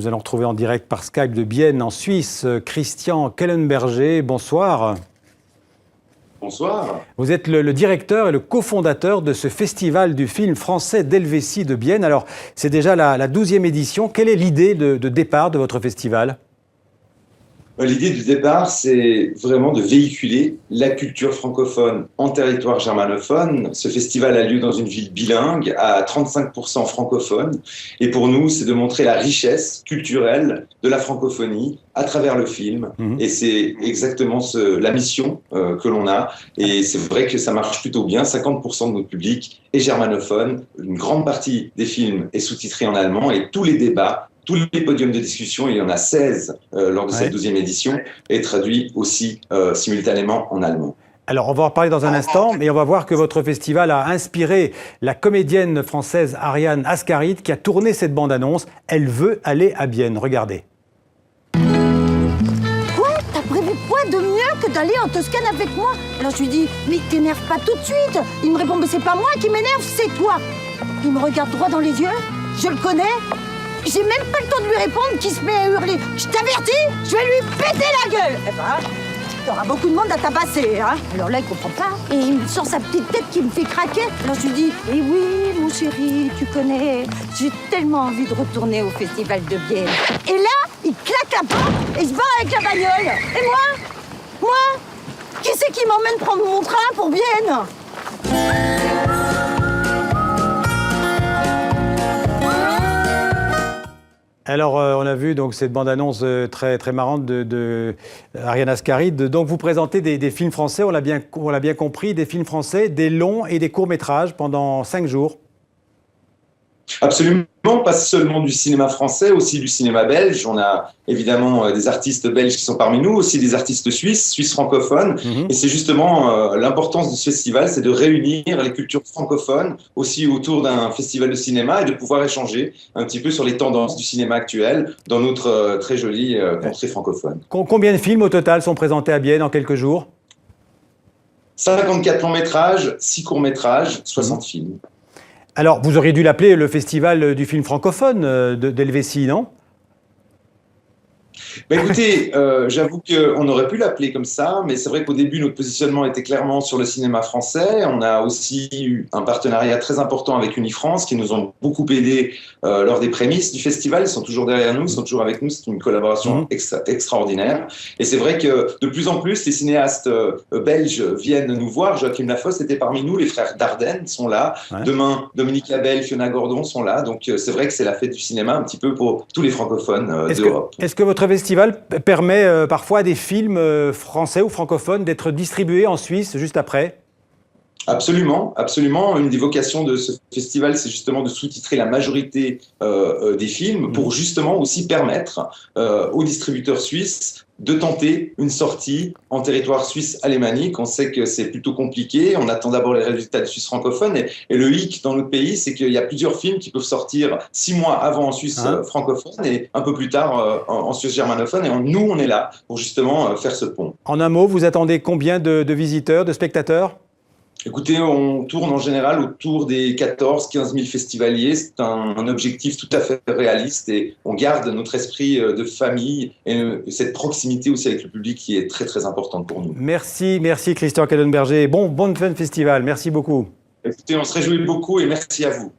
nous allons retrouver en direct par Skype de Bienne, en Suisse, Christian Kellenberger. Bonsoir. Bonsoir. Vous êtes le directeur et le cofondateur de ce festival du film français d'Helvétie de Bienne. Alors, c'est déjà la 12e édition. Quelle est l'idée de départ de votre festival ? L'idée du départ, c'est vraiment de véhiculer la culture francophone en territoire germanophone. Ce festival a lieu dans une ville bilingue, à 35% francophone. Et pour nous, c'est de montrer la richesse culturelle de la francophonie à travers le film. Et c'est exactement la mission que l'on a. Et c'est vrai que ça marche plutôt bien. 50% de notre public est germanophone. Une grande partie des films est sous-titrée en allemand. Et tous les débats, tous les podiums de discussion, il y en a 16 lors de cette 12e édition, est traduit aussi simultanément en allemand. Alors, on va en reparler dans un instant, mais on va voir que votre festival a inspiré la comédienne française Ariane Ascaride qui a tourné cette bande-annonce. Elle veut aller à Bienne. Regardez. Quoi ? T'as prévu quoi de mieux que d'aller en Toscane avec moi ? Alors je lui dis, mais t'énerve pas tout de suite. Il me répond, mais c'est pas moi qui m'énerve, c'est toi. Il me regarde droit dans les yeux, je le connais. J'ai même pas le temps de lui répondre qu'il se met à hurler. Je t'avertis, je vais lui péter la gueule. Eh ben, t'auras beaucoup de monde à tabasser, hein. Alors là, il comprend pas. Et il me sort sa petite tête qui me fait craquer. Alors je lui dis, eh oui, mon chéri, tu connais, j'ai tellement envie de retourner au festival de Bienne. Et là, il claque la porte et se barre avec la bagnole. Et moi, qui c'est qui m'emmène prendre mon train pour Bienne ? Alors, on a vu donc cette bande-annonce très, très marrante de Ariane Ascaride. Donc, vous présentez des films français, on l'a bien compris, des films français, des longs et des courts-métrages pendant 5 jours. Absolument, pas seulement du cinéma français, aussi du cinéma belge. On a évidemment des artistes belges qui sont parmi nous, aussi des artistes suisses francophones. Et c'est justement l'importance de ce festival, c'est de réunir les cultures francophones aussi autour d'un festival de cinéma et de pouvoir échanger un petit peu sur les tendances du cinéma actuel dans notre très jolie contrée francophone. Combien de films au total sont présentés à Bienne en quelques jours ? 54 longs métrages, 6 courts métrages, 60 films. Alors, vous auriez dû l'appeler le festival du film francophone d'Helvétie, non ? Ben écoutez, j'avoue qu'on aurait pu l'appeler comme ça, mais c'est vrai qu'au début, notre positionnement était clairement sur le cinéma français. On a aussi eu un partenariat très important avec Unifrance, qui nous ont beaucoup aidés lors des prémices du festival. Ils sont toujours derrière nous, ils sont toujours avec nous. C'est une collaboration extraordinaire. Et c'est vrai que de plus en plus, les cinéastes belges viennent nous voir. Joachim Lafosse était parmi nous, les frères Dardenne sont là. Demain, Dominique Labelle, Fiona Gordon sont là. Donc c'est vrai que c'est la fête du cinéma un petit peu pour tous les francophones d'Europe. Est-ce que votre festival permet parfois à des films français ou francophones d'être distribués en Suisse juste après ? Absolument, absolument. Une des vocations de ce festival, c'est justement de sous-titrer la majorité des films pour justement aussi permettre aux distributeurs suisses de tenter une sortie en territoire suisse alémanique. On sait que c'est plutôt compliqué. On attend d'abord les résultats de Suisse francophone. Et le hic dans notre pays, c'est qu'il y a plusieurs films qui peuvent sortir 6 mois avant en Suisse francophone et un peu plus tard en Suisse germanophone. Et nous, on est là pour justement faire ce pont. En un mot, vous attendez combien de visiteurs, de spectateurs ? Écoutez, on tourne en général autour des 14-15 000 festivaliers. C'est un objectif tout à fait réaliste et on garde notre esprit de famille et cette proximité aussi avec le public qui est très très importante pour nous. Merci Christian Kellenberger. Bonne fin de festival. Merci beaucoup. Écoutez, on se réjouit beaucoup et merci à vous.